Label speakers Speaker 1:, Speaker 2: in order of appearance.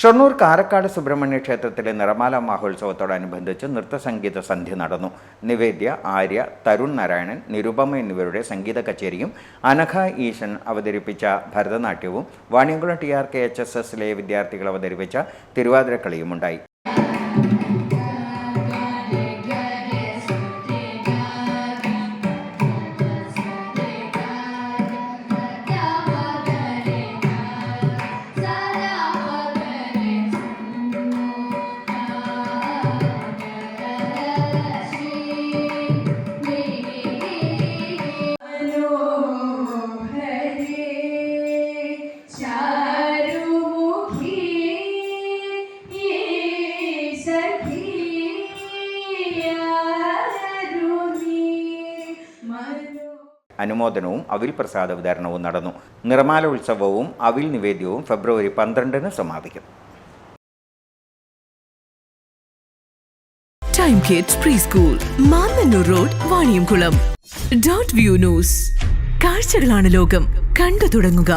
Speaker 1: ഷൊർണൂർ കാരക്കാട് സുബ്രഹ്മണ്യ ക്ഷേത്രത്തിലെ നിറമാല മഹോത്സവത്തോടനുബന്ധിച്ച് നൃത്തസംഗീത സന്ധ്യ നടന്നു. നിവേദ്യ, ആര്യ, തരുൺ നാരായണൻ, നിരുപമ എന്നിവരുടെ സംഗീത കച്ചേരിയും അനഘ ഈശൻ അവതരിപ്പിച്ച ഭരതനാട്യവും വാണിയംകുളം TRKHSSലെ വിദ്യാർത്ഥികൾ അവതരിപ്പിച്ച തിരുവാതിരക്കളിയുമുണ്ടായി. അനുമോദനവും അവിൽ പ്രസാദ വിതരണവും നടന്നു. നിറമാല ഉത്സവവും അവിൽ നിവേദ്യവും ഫെബ്രുവരി 12-ന് സമാപിക്കും.
Speaker 2: Time kids pre school, Mannannur road, Vaniyamkulam. .View news. കാഴ്ചകളാണ് ലോകം, കണ്ടു തുടങ്ങുക.